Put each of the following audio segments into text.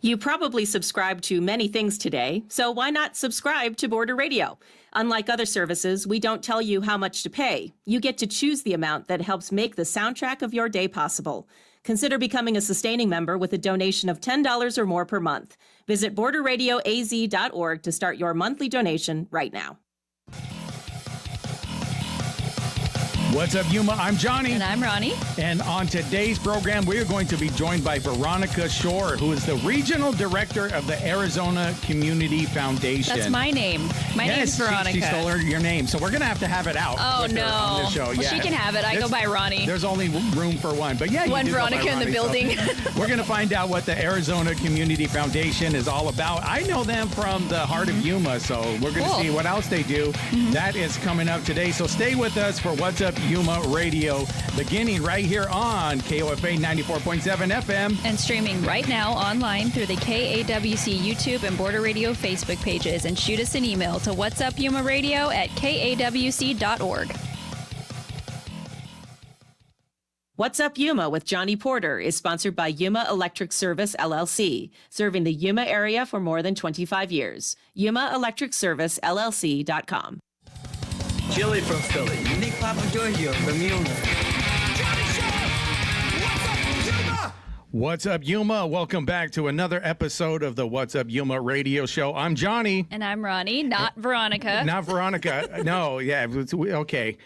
You probably subscribe to many things today, so why not subscribe to Border Radio? Unlike other services, we don't tell you how much to pay. You get to choose the amount that helps make the soundtrack of your day possible. Consider becoming a sustaining member with a donation of $10 or more per month. Visit borderradioaz.org to start your monthly donation right now. What's up, Yuma? I'm Johnny. And I'm Ronnie. And on today's program, we are going to be joined by Veronica Shorr, who is the Regional Director of the Arizona Community Foundation. That's my name. My name's Veronica. She stole your name, so we're going to have it out. Oh, no. On the show. Well, she can have it. I go by Ronnie. There's only room for one. But yeah, one Veronica in the building. So we're going to find out what the Arizona Community Foundation is all about. I know them from the heart of Yuma, so we're going to see what else they do. That is coming up today. So stay with us for What's Up Yuma Radio, beginning right here on KOFA 94.7 FM. And streaming right now online through the KAWC YouTube and Border Radio Facebook pages. And shoot us an email to whatsupyumaradio@kawc.org. What's Up Yuma with Johnny Porter is sponsored by Yuma Electric Service, LLC, serving the Yuma area for more than 25 years. YumaElectricServiceLLC.com. Chili from Philly. Unique Papa Giorgio from Yuma. What's up, Yuma? Welcome back to another episode of the What's Up Yuma radio show. I'm Johnny. And I'm Ronnie, not Veronica. Not Veronica. No, yeah, okay.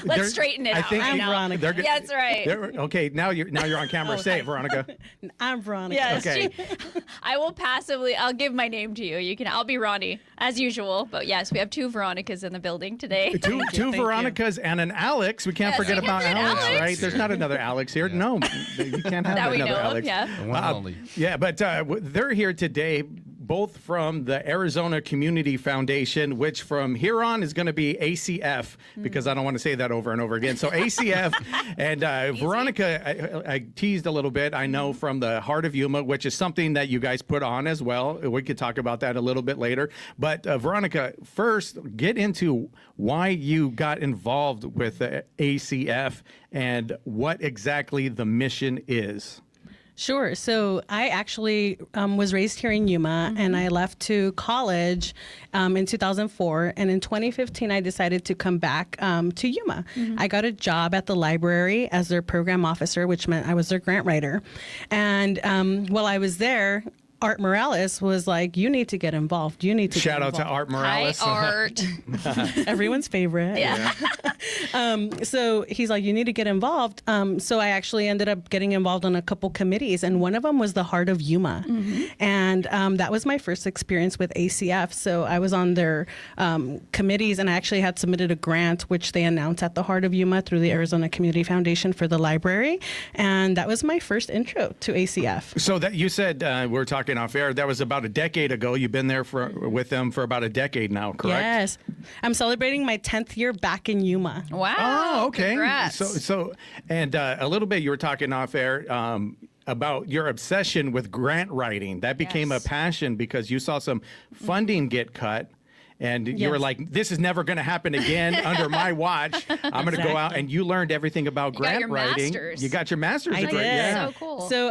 Let's straighten it out. I think I'm Veronica. Yeah, that's right. Okay, now you're on camera. Say it, Veronica. I'm Veronica. Yes, okay. I will passively. I'll give my name to you. I'll be Ronnie as usual. But yes, we have two Veronicas in the building today. Two Veronicas and an Alex. We can't forget about Alex, right? There's not another Alex here. Yeah. No, you can't have that another Alex. Yeah. One and only. Yeah, but they're here today, both from the Arizona Community Foundation, which from here on is going to be ACF, because I don't want to say that over and over again. So ACF and Veronica, I teased a little bit, I know, from the Heart of Yuma, which is something that you guys put on as well. We could talk about that a little bit later. But Veronica, first, get into why you got involved with the ACF and what exactly the mission is. Sure. So I actually was raised here in Yuma, and I left to college in 2004. And in 2015, I decided to come back to Yuma. I got a job at the library as their program officer, which meant I was their grant writer. And while I was there, Art Morales was like, you need to get involved. You need to Shout out to Art Morales. Hi, Art. Everyone's favorite. Yeah. So he's like, you need to get involved. So I actually ended up getting involved on a couple committees, and one of them was the Heart of Yuma. And that was my first experience with ACF. So I was on their committees, and I actually had submitted a grant, which they announced at the Heart of Yuma through the Arizona Community Foundation for the library. And that was my first intro to ACF. So that you said, we're talking off air, that was about a decade ago. You've been there with them for about a decade now, correct? Yes. I'm celebrating my 10th year back in Yuma. Wow. Oh, okay. Congrats. So, and a little bit, you were talking off air about your obsession with grant writing. That became a passion because you saw some funding get cut. And you were like, this is never going to happen again under my watch. I'm going to go out. And you learned everything about grant writing. Master's. You got your master's I degree. did. Yeah. So cool. So,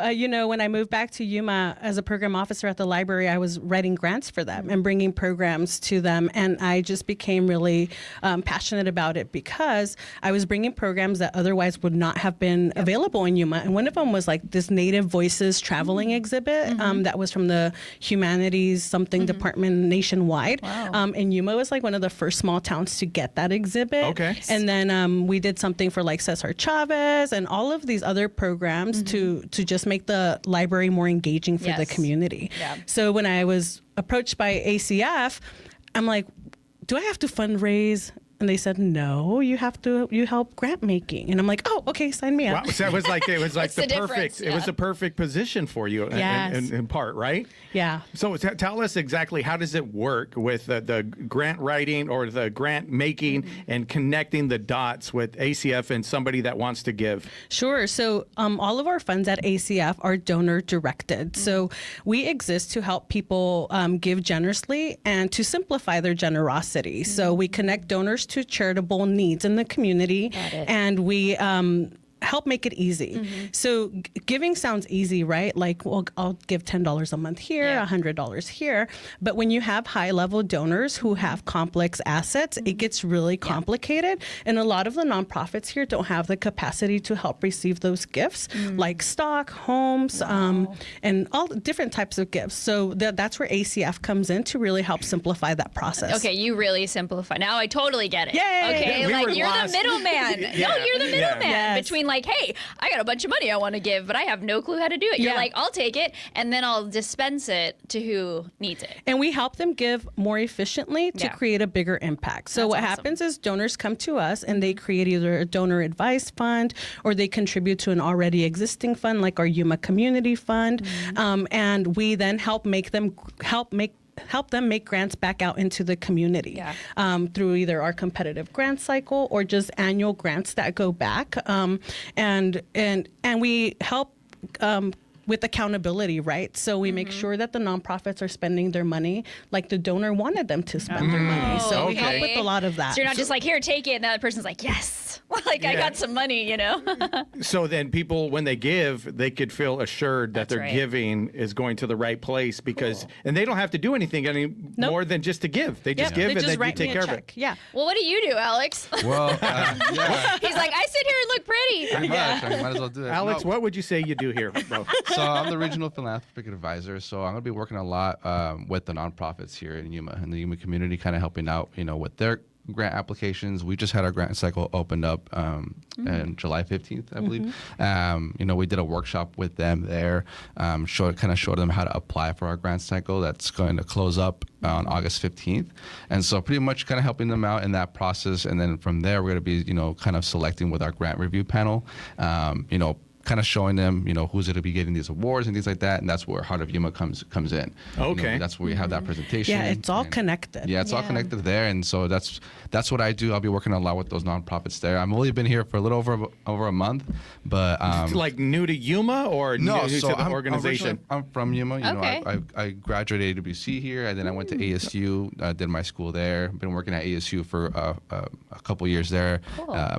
when I moved back to Yuma as a program officer at the library, I was writing grants for them and bringing programs to them. And I just became really passionate about it because I was bringing programs that otherwise would not have been available in Yuma. And one of them was like this Native Voices traveling exhibit that was from the Humanities something department nationwide. Wow. And Yuma was like one of the first small towns to get that exhibit. Okay. And then we did something for like Cesar Chavez and all of these other programs to just make the library more engaging for the community. Yeah. So when I was approached by ACF, I'm like, do I have to fundraise? And they said, no, you help grant making. And I'm like, oh, okay, sign me up. Wow. So it was like the difference? It was a perfect position for you in part, right? Yeah. So tell us exactly, how does it work with the grant writing or the grant making and connecting the dots with ACF and somebody that wants to give? Sure. So all of our funds at ACF are donor directed. So we exist to help people give generously and to simplify their generosity. So we connect donors to charitable needs in the community, and we help make it easy. So giving sounds easy, right? Like, well, I'll give $10 a month here, $100 here. But when you have high level donors who have complex assets, it gets really complicated. And a lot of the nonprofits here don't have the capacity to help receive those gifts, like stock, homes, and all different types of gifts. So that's where ACF comes in to really help simplify that process. Okay, you really simplify. Now I totally get it. Yay! Okay, We like were you're lost. the middleman. Yeah. No, you're the middleman Yes. between like, hey, I got a bunch of money I want to give, but I have no clue how to do it. You're Yeah. like, I'll take it, and then I'll dispense it to who needs it. And we help them give more efficiently to Yeah. create a bigger impact. So That's what awesome. happens is donors come to us and they create either a donor advice fund or they contribute to an already existing fund like our Yuma Community Fund. And we then help them make grants back out into the community through either our competitive grant cycle or just annual grants that go back. And we help with accountability, right? So we make sure that the nonprofits are spending their money like the donor wanted them to spend their money. So we help with a lot of that. So you're not just like, here, take it, and the other person's like, yes, like I got some money, you know? So then people, when they give, they could feel assured that That's their right. giving is going to the right place because, and they don't have to do anything more than just to give. They just Yep, give they and just then you write me take a care of check. it. Yeah. Well, what do you do, Alex? Well, yeah, He's like, I sit here and look pretty. pretty much. I might as well do it. Alex, No, what would you say you do here, bro? So I'm the regional philanthropic advisor. So I'm going to be working a lot with the nonprofits here in Yuma and the Yuma community, kind of helping out, with their grant applications. We just had our grant cycle opened up on July 15th, I believe. We did a workshop with them there, showed them how to apply for our grant cycle. That's going to close up on August 15th. And so pretty much kind of helping them out in that process. And then from there, we're going to be, kind of selecting with our grant review panel, kind of showing them, who's going to be getting these awards and things like that. And that's where Heart of Yuma comes in. Okay. That's where we have that presentation. Yeah, it's all and- connected. Yeah, it's all Yeah. connected there. And so that's what I do. I'll be working a lot with those nonprofits there. I've only been here for a little over a month, but Like new to Yuma or no, new so to the I'm organization? originally- I'm from Yuma. Okay. I graduated AWC here, and then I went to ASU. Did my school there. Been working at ASU for a couple years there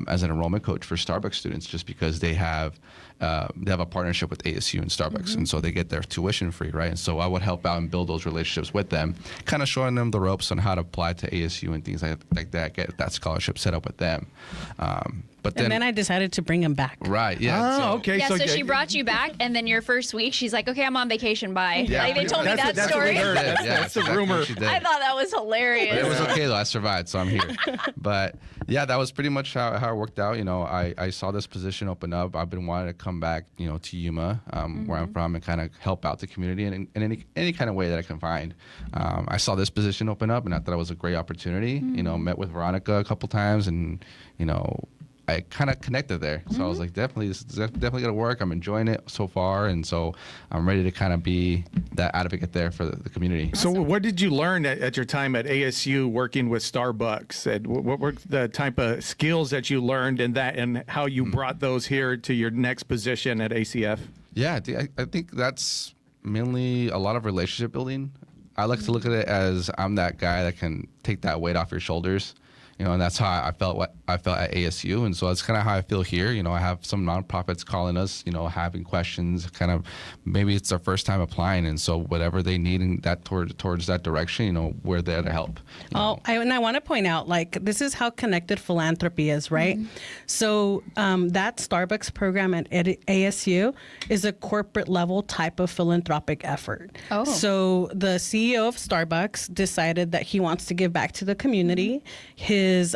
as an enrollment coach for Starbucks students, just because they have a partnership with ASU and Starbucks, and so they get their tuition free, right? And so I would help out and build those relationships with them, kind of showing them the ropes on how to apply to ASU and things like that. Get that scholarship set up with them. But And then I decided to bring him back. right, yeah. Oh, okay. Yeah, so she brought you back, and then your first week, she's like, okay, I'm on vacation, bye. Yeah, Like, they told me that that's what we story. heard. That's the exactly rumor. what she did. I thought that was But hilarious. it was okay though. I survived, so I'm here. But yeah, that was pretty much how it worked out. I saw this position open up. I've been wanting to come back, to Yuma, where I'm from, and kind of help out the community in any kind of way that I can find. I saw this position open up, and I thought it was a great opportunity. Met with Veronica a couple times, and I kind of connected there. So I was like, this is definitely gonna work. I'm enjoying it so far, and so I'm ready to kind of be that advocate there for the community. So what did you learn at your time at ASU working with Starbucks? And what were the type of skills that you learned in that, and how you brought those here to your next position at ACF? Yeah, I think that's mainly a lot of relationship building. I like to look at it as I'm that guy that can take that weight off your shoulders. And that's how I felt at ASU, and so that's kind of how I feel here. I have some nonprofits calling us, having questions. Kind of maybe it's their first time applying, and so whatever they need in that towards that direction, we're there to help. And I want to point out, this is how connected philanthropy is, right? So that Starbucks program at ASU is a corporate level type of philanthropic effort. Oh. So the CEO of Starbucks decided that he wants to give back to the community. His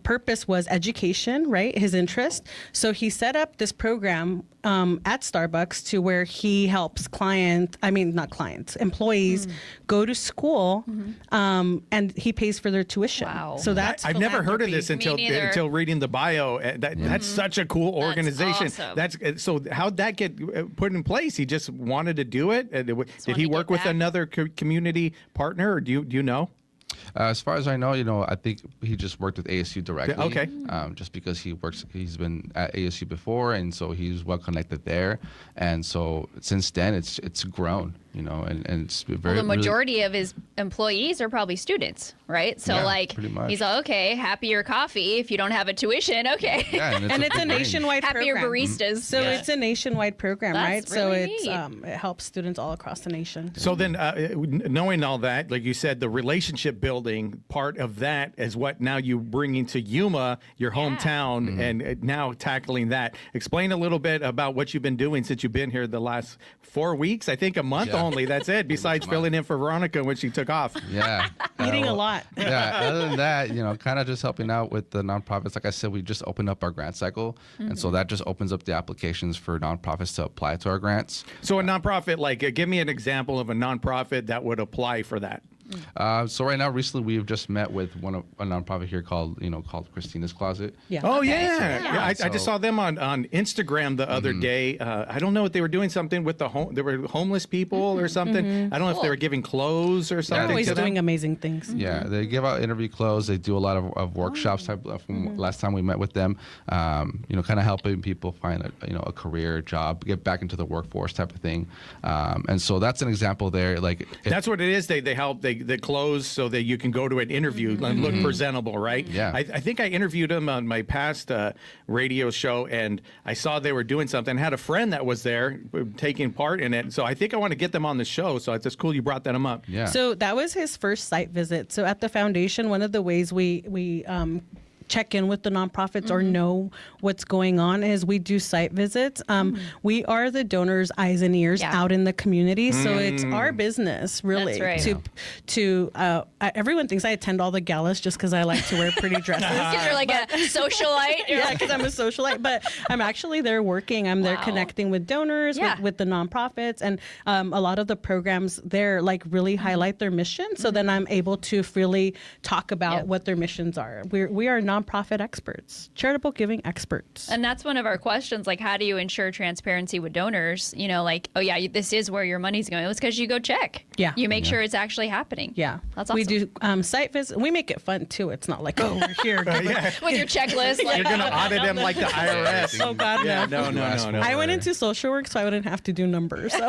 purpose was education, right? His interest. So he set up this program at Starbucks to where he helps employees go to school, and he pays for their tuition. Wow. So that's I've never heard of this philanthropy. until reading the bio. That's such a cool organization. awesome. So how'd that get put in place? He just wanted to do it. Did he wanted to work give with back. another community partner, or do you know? As far as I know, I think he just worked with ASU directly. Okay. Just because he's been at ASU before, and so he's well connected there, and so since then it's grown. you know, and it's very Well, the really- majority of his employees are probably students, right? So Yeah, like pretty much. he's like, okay, happier coffee if you don't have a tuition, okay. yeah, And it's a big range. nationwide Happier program. baristas. So it's a nationwide program, That's right? So really it's neat. it helps students all across the nation. So then, knowing all that, like you said, the relationship building part of that is what now you bring into Yuma, your hometown, and now tackling that. Explain a little bit about what you've been doing since you've been here the last 4 weeks. I think a month Yeah. only. That's it. Besides filling in for Veronica when she took off. Yeah. Eating a well, lot. Yeah. Other than that, you know, kind of just helping out with the nonprofits. Like I said, we just opened up our grant cycle. And so that just opens up the applications for nonprofits to apply to our grants. So a nonprofit, like, give me an example of a nonprofit that would apply for that. So right now, recently, we've just met with a nonprofit here called Christina's Closet. Yeah. Oh yeah, I So- just saw them on Instagram the other day. I don't know what they were doing. Something with the home. There were homeless people or something. I don't know if they were giving clothes or something. Always to them. doing amazing things. Yeah, they give out interview clothes. They do a lot of workshops type from last time we met with them. You know, kind of helping people find a career, job, get back into the workforce type of thing. And so that's an example there. Like That's what it is. They help the clothes so that you can go to an interview and look presentable, right? Yeah. I think I interviewed them on my past radio show, and I saw they were doing something. I had a friend that was there taking part in it, so I think I want to get them on the show. So it's just cool you brought them up. yeah. So that was his first site visit. So at the foundation, one of the ways we check in with the nonprofits or know what's going on is we do site visits. We are the donors' eyes and ears Yeah. out in the community, so it's our business really That's right. to everyone thinks I attend all the galas just because I like to wear pretty dresses. Because you're like a socialite. Yeah, because I'm a socialite, but I'm actually there working. I'm there Wow. connecting with donors, Yeah. with the nonprofits, and a lot of the programs there like really highlight their mission. So then I'm able to freely talk about Yep. what their missions are. We are nonprofit experts, charitable giving experts. And that's one of our questions, like how do you ensure transparency with donors? You know, like, oh yeah, this is where your money's going. It's because you go check. Yeah. You make sure it's actually happening. Yeah, That's awesome. We do site visits. We make it fun too. It's not like, oh, we're here. With your checklist. Like, You're gonna audit them like the IRS. Oh God, Yeah, no. no. I went into social work so I wouldn't have to do numbers. So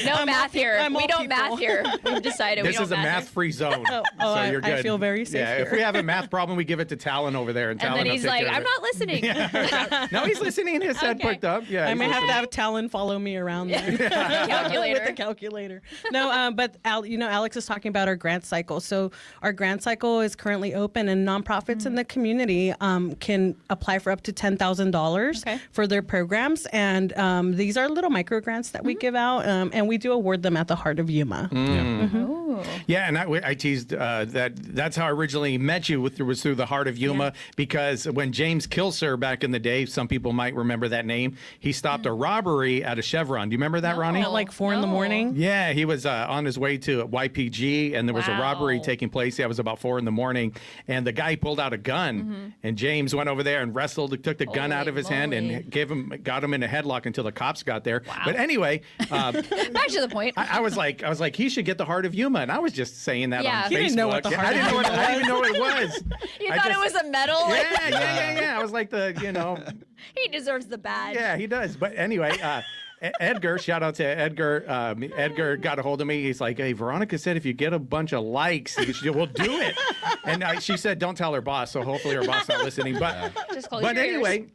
no math here. I'm all We don't people. math here. We've decided we This don't is a math here. math-free zone. oh, so you're good. I feel very safe Yeah, if here. we have a math problem, we give it to Talon over there, and And Talon then will he's take like, care of I'm it. not listening. No, he's listening. His head Okay. perked up. Yeah, I he's may have to listening. have Talon follow me around then. Calculator. With the calculator. No, but Alex is talking about our grant cycle. So our grant cycle is currently open, and nonprofits in the community can apply for up to $10,000 Okay. for their programs. And these are little micro grants that we give out, and we do award them at the Heart of Yuma. Ooh. Yeah, and I teased that's how I originally met you was through the Heart of Yuma, because when James Kilser back in the day, some people might remember that name, he stopped a robbery at a Chevron. Do you remember that, Ronnie? At like 4 in the morning. Yeah, he was on his way to YPG, and there was a robbery Wow. taking place. Yeah, it was about 4 in the morning, and the guy pulled out a gun, and James went over there and took the gun out of his hand moly. and got him in a headlock until the cops got there. But anyway, Back to the point. I was like, he should get the Heart of Yuma, and I was just saying that Yeah. on He Facebook. didn't know what the Heart I didn't of know what, Yuma I didn't even know what it was. You I thought just- it was a medal? Like, Yeah. I was like he deserves the badge. yeah, he does. But anyway, Edgar, shout out to Edgar. Edgar got a hold of me. He's like, hey, Veronica said if you get a bunch of likes, we'll do it. And she said, don't tell her boss. So hopefully her boss not listening. But Just close but your ears. anyway,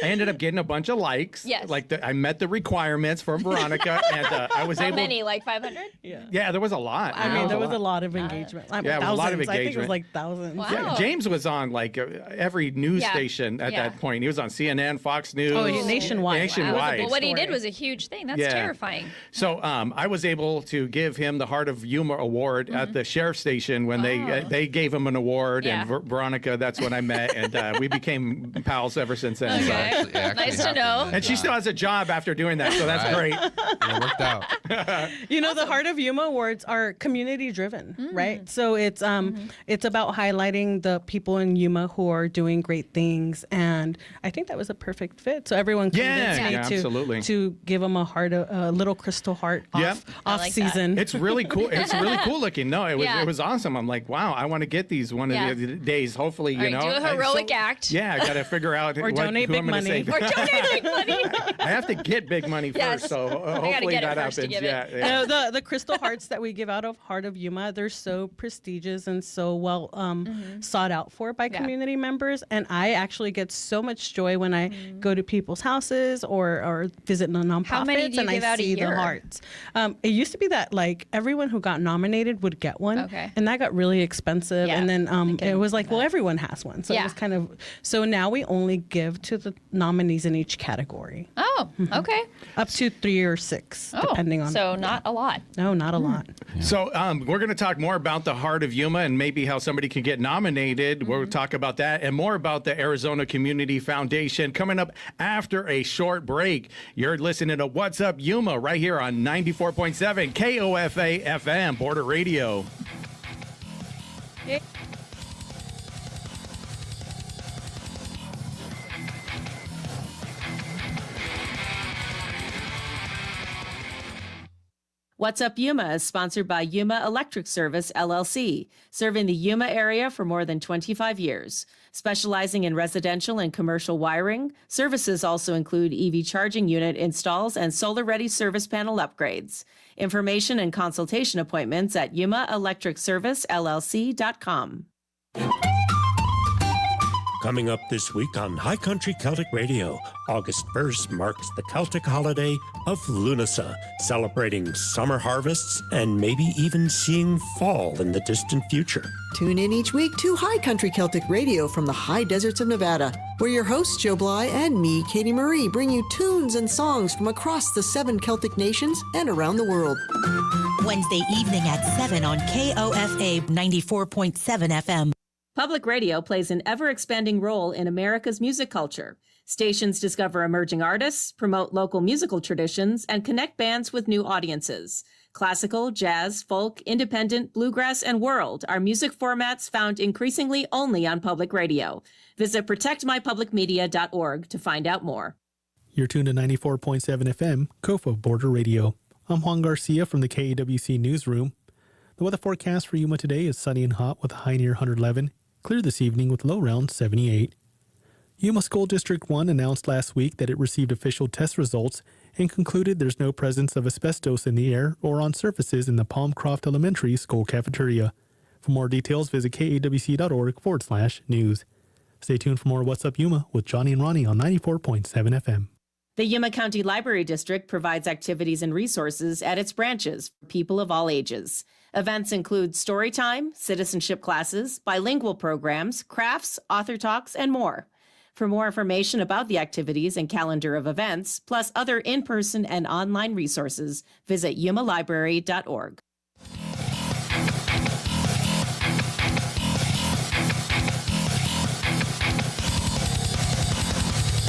I ended up getting a bunch of likes. Yes. Like I met the requirements from Veronica, and I was How able. many? Like 500? Yeah, there was a lot. I mean, there was a lot of engagement. Yeah, it was a lot of thousands. I think it engagement. was like thousands. Wow. Yeah, James was on like every news Yeah. station at Yeah. that point. He was on CNN, Fox News. Oh, yeah, nationwide. Nationwide. Well, what he did story. was a huge thing. That's Yeah. terrifying. So I was able to give him the Heart of Yuma award at the sheriff's station when they gave him an award, Yeah. and Veronica, that's when I met, and we became pals ever since then. So. Okay. It actually Nice to happened, know. and, And she still has a job after doing that, so that's great. it worked out. The Heart of Yuma awards are community driven, right? So it's about highlighting the people in Yuma who are doing great things, and I think that was a perfect fit. So everyone convinced Yeah, me absolutely. to give them a little crystal heart Yep. off like that. season. It's really cool. It's really cool looking. No, it was Yeah. it was awesome. I'm like, wow, I want to get these one Yeah. of the days. Hopefully, All right, do a heroic act. Yeah, I got to figure out or what donate donate who big I'm gonna money. say. Or donate big money. I have to get big money Yes. first, so gotta hopefully get it that first to happens. give it. Yeah. No, the crystal hearts that we give out of Heart of Yuma, they're so prestigious and so well sought out for by community members. And I actually get so much joy when I go to people's houses or visit the nonprofits How many do you and give I out a see the year? hearts. It used to be that like everyone who got nominated would get one, Okay. and that got really expensive. Yeah, And then can it was like, well, everyone has one, so it Yeah. was kind of. So now we only give to the nominees in each category, Oh, okay. up to 3 or 6, Oh, depending on. so not a lot. No, not a lot. So we're going to talk more about the Heart of Yuma and maybe how somebody can get nominated. We'll talk about that and more about the Arizona Community Foundation coming up after a short break. You're listening to What's Up Yuma right here on 94.7 KOFA FM, Border Radio. What's Up Yuma is sponsored by Yuma Electric Service, LLC, serving the Yuma area for more than 25 years. Specializing in residential and commercial wiring, services also include EV charging unit installs and solar-ready service panel upgrades. Information and consultation appointments at yumaelectricservicellc.com. Coming up this week on High Country Celtic Radio, August 1st marks the Celtic holiday of Lunasa, celebrating summer harvests and maybe even seeing fall in the distant future. Tune in each week to High Country Celtic Radio from the high deserts of Nevada, where your hosts Joe Bly and me, Katie Marie, bring you tunes and songs from across the 7 Celtic nations and around the world. Wednesday evening at 7 on KOFA 94.7 FM. Public radio plays an ever-expanding role in America's music culture. Stations discover emerging artists, promote local musical traditions, and connect bands with new audiences. Classical, jazz, folk, independent, bluegrass, and world are music formats found increasingly only on public radio. Visit protectmypublicmedia.org to find out more. You're tuned to 94.7 FM, KOFA Border Radio. I'm Juan Garcia from the KAWC Newsroom. The weather forecast for Yuma today is sunny and hot with a high near 111. Clear this evening with low around 78. Yuma School District 1 announced last week that it received official test results and concluded there's no presence of asbestos in the air or on surfaces in the Palmcroft Elementary School cafeteria. For more details, visit kawc.org/news. Stay tuned for more What's Up Yuma with Johnny and Ronnie on 94.7 FM. The Yuma County Library District provides activities and resources at its branches for people of all ages. Events include story time, citizenship classes, bilingual programs, crafts, author talks, and more. For more information about the activities and calendar of events, plus other in-person and online resources, visit yumalibrary.org.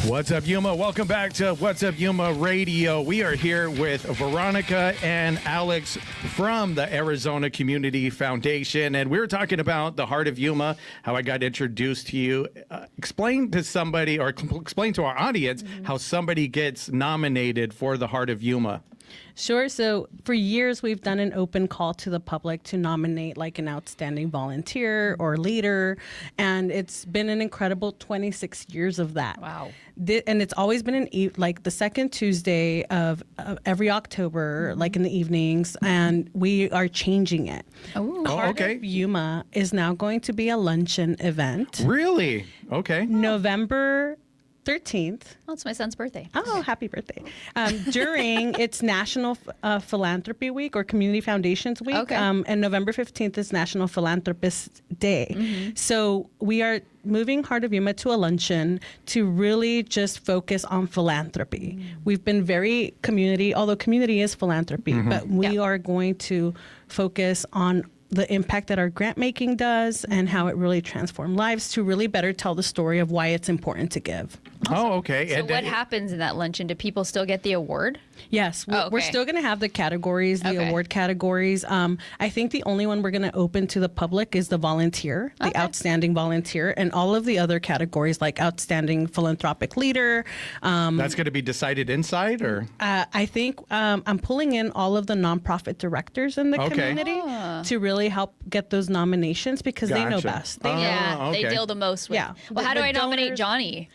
What's up, Yuma? Welcome back to What's Up Yuma Radio. We are here with Veronica and Alex from the Arizona Community Foundation, and we were talking about the Heart of Yuma, how I got introduced to you. Explain to somebody, or explain to our audience, how somebody gets nominated for the Heart of Yuma. Sure. So for years, we've done an open call to the public to nominate like an outstanding volunteer or leader. And it's been an incredible 26 years of that. Wow. And it's always been like the second Tuesday of every October, like in the evenings. And we are changing it. Heart okay. of Yuma is now going to be a luncheon event. Really? Okay. November 13th. Oh, it's my son's birthday. Oh, happy birthday. During its National Philanthropy Week or Community Foundations Week. Okay. And November 15th is National Philanthropist Day. So we are moving Heart of Yuma to a luncheon to really just focus on philanthropy. We've been very community, although community is philanthropy, but we are going to focus on the impact that our grant making does and how it really transformed lives to really better tell the story of why it's important to give. Oh, okay. So what happens in that luncheon? Do people still get the award? Yes, we're still going to have the categories, the award categories. I think the only one we're going to open to the public is the volunteer, the outstanding volunteer, and all of the other categories like outstanding philanthropic leader. That's going to be decided inside, or? I think I'm pulling in all of the nonprofit directors in the community to really really help get those nominations because they know Gotcha. best. They Yeah, okay. they deal the most with. Yeah. Well, how do The I nominate donors- Johnny?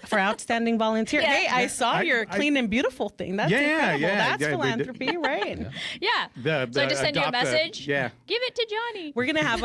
for outstanding volunteer. Yeah. Hey, I saw your clean and beautiful thing. That's Yeah, incredible. yeah, That's yeah, they philanthropy, right? Yeah. So I just send you a adopt the- message. yeah. Give it to Johnny. We're gonna have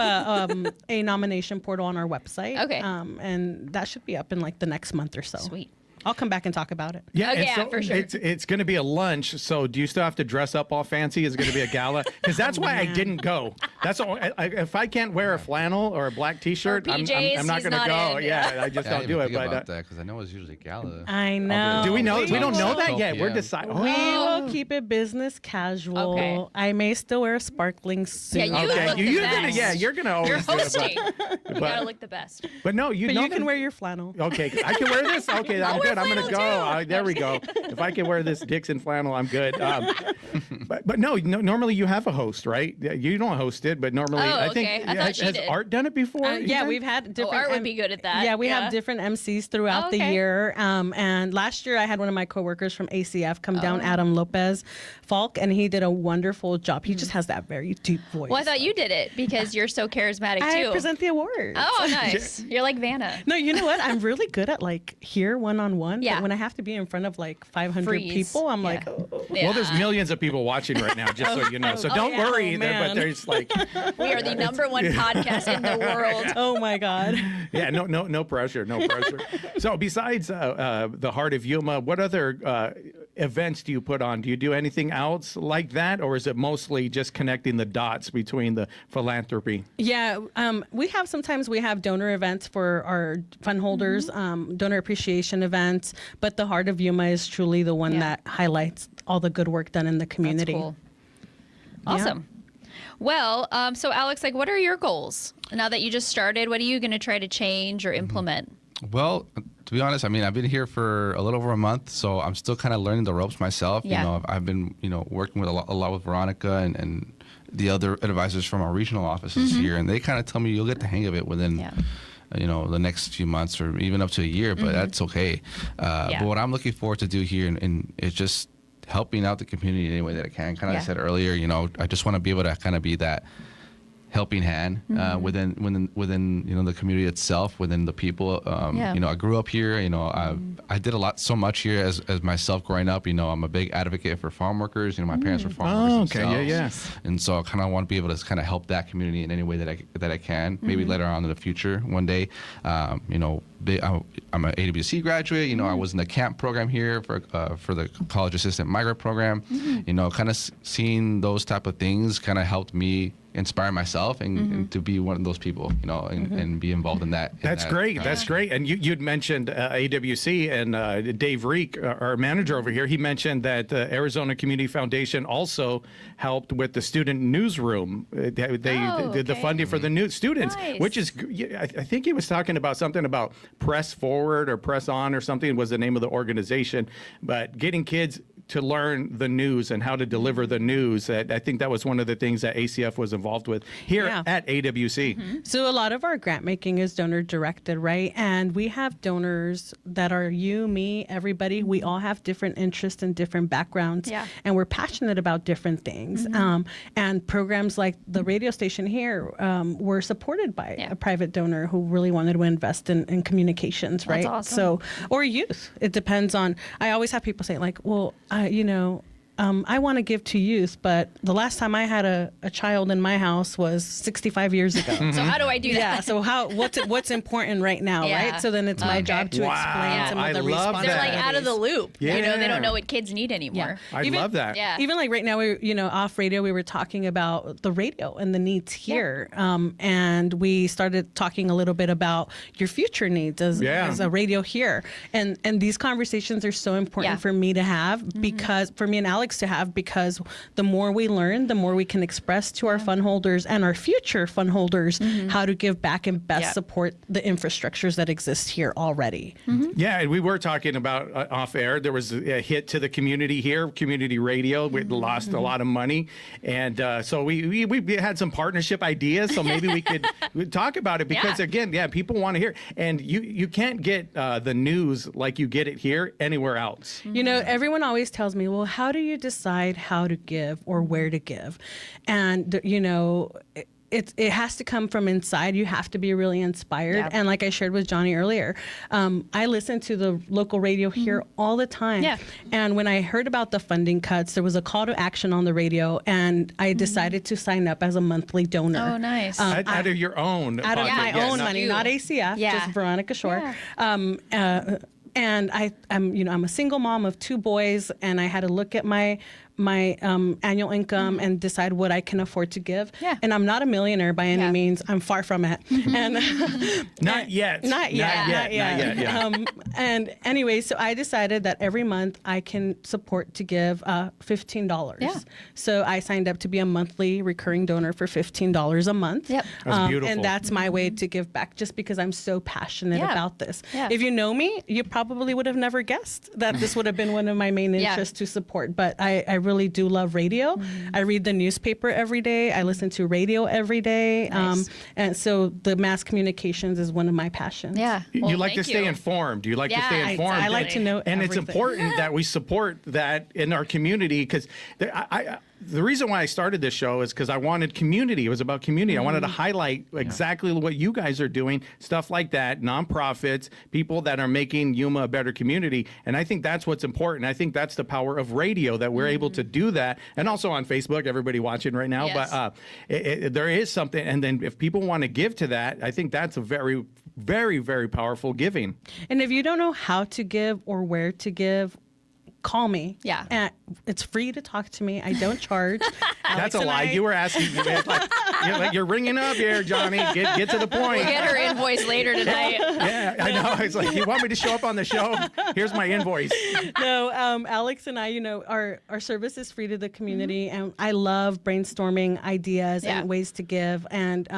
a nomination portal on our website. Okay. And that should be up in like the next month or so. Sweet. I'll come back and talk about it. Yeah, Oh, and yeah, so for sure. It's going to be a lunch. So do you still have to dress up all fancy? Is it going to be a gala? Because that's why I didn't go. That's all. If I can't wear a flannel or a black T-shirt, Or I'm PJs, not he's going to not go. in. Yeah, I just Yeah, I don't didn't do it. think But about that because I know it's usually gala. I know. do we know? We don't know that yet. We're Yeah. deciding. We will keep it business casual. Okay. I may still wear a sparkling suit. Yeah, you Okay, look the you're gonna, best. yeah, you're gonna always You're do it, hosting. You but gotta look the best. but no, you but know you can that- wear your flannel. Okay, I can wear this. Okay, I'm wear good. I'm gonna flannel go. too. There we go. If I can wear this Dixon flannel, I'm good. But no, normally you have a host, right? You don't host it, but normally Oh, I think okay. I thought she has did. Art done it before? Yeah, even? we've had different. Art would be good at that. Yeah, we Yeah. have different MCs throughout Oh, the okay. year. And last year, I had one of my coworkers from ACF come down, Oh. Adam Lopez Falk, and he did a wonderful job. He just has that very deep voice. Well, I thought you did it because you're so charismatic I too. present the award. Oh, nice. You're like Vanna. No, you know what? I'm really good at like here one-on-one. Yeah. But when I have to be in front of like 500 Freeze. people, I'm Yeah. like, oh. Yeah. Well, there's millions of people watching right now, just so you know. So Oh, don't yeah. worry Oh, either. But man. there's like, We are the number one podcast in the world. Oh my God. yeah, no pressure, no pressure. So besides the Heart of Yuma, what other events do you put on? Do you do anything else like that, or is it mostly just connecting the dots between the philanthropy? Yeah, sometimes we have donor events for our fund holders, donor appreciation events, but the Heart of Yuma is truly the one Yeah. that highlights all the good work done in the community. That's cool. Awesome. Well, so Alex, like, what are your goals now that you just started? What are you going to try to change or implement? Well, to be honest, I mean, I've been here for a little over a month, so I'm still kind of learning the ropes myself. Yeah. You know, I've been, working with a lot with Veronica and the other advisors from our regional offices here, and they kind of tell me you'll get the hang of it within, the next few months or even up to a year, but that's okay. But what I'm looking forward to do here and is just helping out the community in any way that I can. Kind of, I said earlier, I just want to be able to kind of be that helping hand within the community itself, within the people. I grew up here. I did so much here as myself growing up. I'm a big advocate for farm workers. My parents were farm workers themselves. Yeah. And so I kind of want to be able to kind of help that community in any way that I can. Maybe later on in the future, one day. I'm an AWC graduate. I was in the camp program here for the college assistant migrant program. Kind of seeing those type of things kind of helped me inspire myself and to be one of those people, and be involved in that. That's great. That's great. And you'd mentioned AWC, and Dave Reek, our manager over here, he mentioned that the Arizona Community Foundation also helped with the student newsroom. They did the funding for the new students, Nice. which is, I think he was talking about something about Press Forward or Press On or something was the name of the organization, but getting kids to learn the news and how to deliver the news. I think that was one of the things that ACF was involved with here at AWC. So a lot of our grant making is donor directed, right? And we have donors that are you, me, everybody. We all have different interests and different backgrounds. Yeah. And we're passionate about different things. And programs like the radio station here were supported by a private donor who really wanted to invest in communications, right? That's awesome. So, or youth. It depends on, I always have people say like, well, I want to give to youth, but the last time I had a child in my house was 65 years ago. So how do I do that? Yeah. So what's important right now, Yeah. right? So then it's my job to explain some I of the love They're that. like out of the loop. They Yeah. don't know what kids need anymore. I Even- love that. Yeah. Even like right now, off radio, we were talking about the radio and the needs here. And we started talking a little bit about your future needs as a radio here. And these conversations are so important for me to have because for me and Alex to have, because the more we learn, the more we can express to our fund holders and our future fund holders how to give back and best support the infrastructures that exist here already. Yeah, and we were talking about off air. There was a hit to the community here, community radio. We lost a lot of money, and so we had some partnership ideas. So maybe we could talk about it because again, people want to hear, and you can't get the news like you get it here anywhere else. Everyone always tells me, well, how do you decide how to give or where to give? And, it has to come from inside. You have to be really inspired. Yeah. And like I shared with Johnny earlier, I listen to the local radio here all the time. Yeah. And when I heard about the funding cuts, there was a call to action on the radio, and I decided to sign up as a monthly donor. Oh, nice. Out of your own Out of pocket. my Yes. own money, you. not ACF, Yeah. just Veronica Shorr. Yeah. And I'm a single mom of 2 boys, and I had to look at my annual income and decide what I can afford to give. Yeah. And I'm not a millionaire by any Yeah. means. I'm far from it. And Not yet. Not yet. Yeah. And anyway, so I decided that every month I can support to give $15. Yeah. So I signed up to be a monthly recurring donor for $15 a month. Yep. That's beautiful. And that's my way to give back, just because I'm so passionate Yeah. about this. Yeah. If you know me, you probably would have never guessed that this would have been one of my main Yeah. interests to support. But I really do love radio. I read the newspaper every day. I listen to radio every day. Nice. And so the mass communications is one of my passions. Yeah. Well, You like to thank stay you. informed. You like to Yeah, stay informed. I like to know And it's everything. important that we support that in our community, because the reason why I started this show is because I wanted community. It was about community. I wanted to highlight exactly what you guys are doing, stuff like that, nonprofits, people that are making Yuma a better community. And I think that's what's important. I think that's the power of radio, that we're able to do that. And also on Facebook, everybody watching right now. Yes. But there is something. And then if people want to give to that, I think that's a very, very, very powerful giving. And if you don't know how to give or where to give, call me. Yeah. And it's free to talk to me. I don't charge. That's Alex a and lie. I- You were asking. You're ringing up here, Johnny. Get to the point. We'll get her invoice later tonight. Yeah, I know. It's like, you want me to show up on the show? Here's my invoice. No, Alex and I, our service is free to the community, and I love brainstorming ideas Yeah. and ways to give. And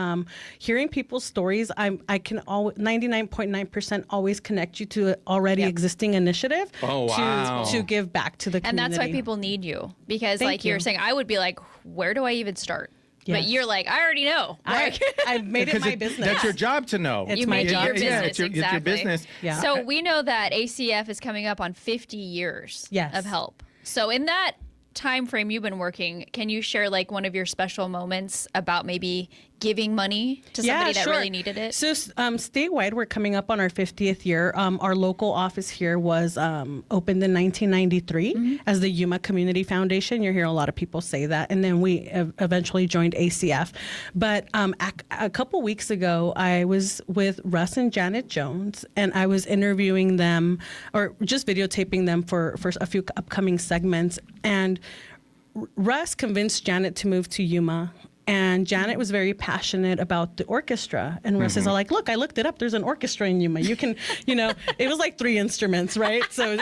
hearing people's stories, I can 99.9% always connect you to an already Yep. existing initiative Oh, wow. to give back to the And community. that's why people need you, because Thank like you were you. saying, I would be like, where do I even start? But Yes. you're like, I already know. Like, I've made it Because my business. that's your job to know. It's you my made it job. your business. Yeah, it's your exactly. business. Yeah. So we know that ACF is coming up on 50 years Yes. of help. So in that time frame you've been working, can you share like one of your special moments about maybe giving money to somebody that really needed it? So statewide, we're coming up on our 50th year. Our local office here was opened in 1993 as the Yuma Community Foundation. You hear a lot of people say that. And then we eventually joined ACF. But a couple weeks ago, I was with Russ and Janet Jones, and I was interviewing them, or just videotaping them for a few upcoming segments. And Russ convinced Janet to move to Yuma. And Janet was very passionate about the orchestra. And Russ is all like, look, I looked it up. There's an orchestra in Yuma. You can, it was like 3 instruments, right? So,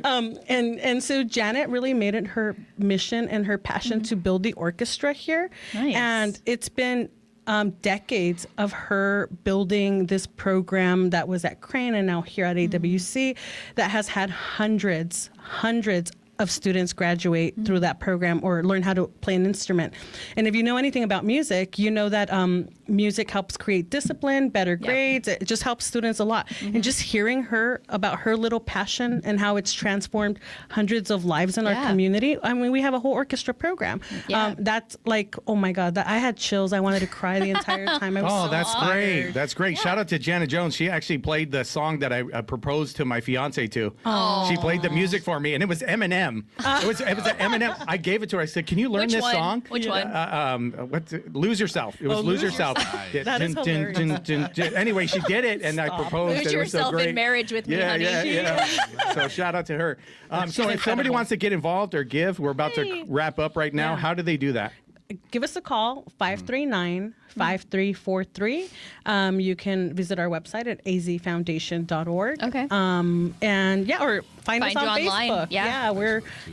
and so Janet really made it her mission and her passion to build the orchestra here. Nice. And it's been decades of her building this program that was at Crane and now here at AWC that has had hundreds of students graduate through that program or learn how to play an instrument. And if you know anything about music, you know that music helps create discipline, better grades. It just helps students a lot. And just hearing her about her little passion and how it's transformed hundreds of lives in our community. I mean, we have a whole orchestra program. Yeah. That's like, oh my God, I had chills. I wanted to cry the entire time. I was so That's honored. great. That's great. Shout out to Janet Jones. She actually played the song that I proposed to my fiance to. She played the music for me, and it was Eminem. It was Eminem. I gave it to her. I said, "Can you learn Which this one? song?" Which one? Lose Yourself. It was Lose Yourself. That is hilarious. Anyway, she did it, and I proposed. Lose and it was so yourself great. in marriage with me, honey. Yeah. So shout out to her. So if somebody wants to get involved or give, we're about to wrap up right now. Yeah. How do they do that? Give us a call, 539-5343. You can visit our website at azfoundation.org. Okay. And or find us Find on you online. Facebook. Yeah.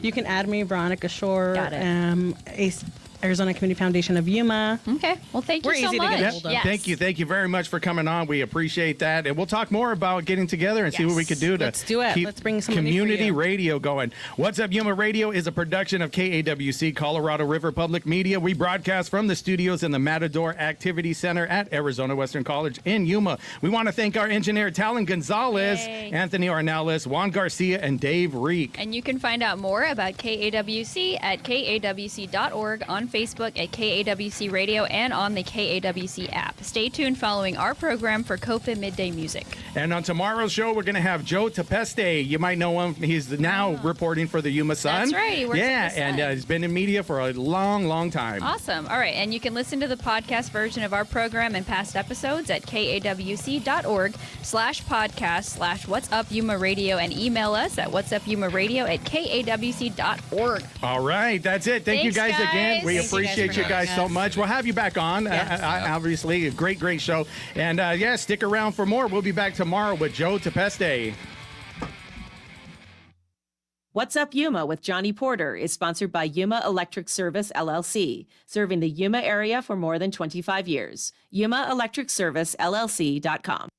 You can add me, Veronica Shorr. Got it. Arizona Community Foundation of Yuma. Okay. Well, thank you We're so easy to much. get hold of. Yes. Thank you very much for coming on. We appreciate that, and we'll talk more about getting together and see what we could do to Let's do it. keep Let's bring some money for community you. radio going. What's Up Yuma Radio is a production of KAWC, Colorado River Public Media. We broadcast from the studios in the Matador Activity Center at Arizona Western College in Yuma. We want to thank our engineer Talon Gonzalez, Yay. Anthony Ornelas, Juan Garcia, and Dave Reek. And you can find out more about KAWC at kawc.org on Facebook at KAWC Radio and on the KAWC app. Stay tuned following our program for COPA Midday Music. And on tomorrow's show, we're going to have Joe Tepeste. You might know him. He's now reporting for the Yuma Sun. That's right. He works yeah, at the and Sun. he's been in media for a long, long time. Awesome. All right. And you can listen to the podcast version of our program and past episodes at kawc.org/podcast/What's Up Yuma Radio and email us at whatsupyumaradio@kawc.org. All right. That's it. Thank you Thanks, guys again. guys. We Thank you appreciate guys you for guys having so us. much. We'll have you back on. Yes. Obviously, a great show. And yeah, stick around for more. We'll be back tomorrow with Joe Tepeste. What's Up Yuma with Johnny Porter is sponsored by Yuma Electric Service, LLC, serving the Yuma area for more than 25 years. YumaElectricServiceLLC.com.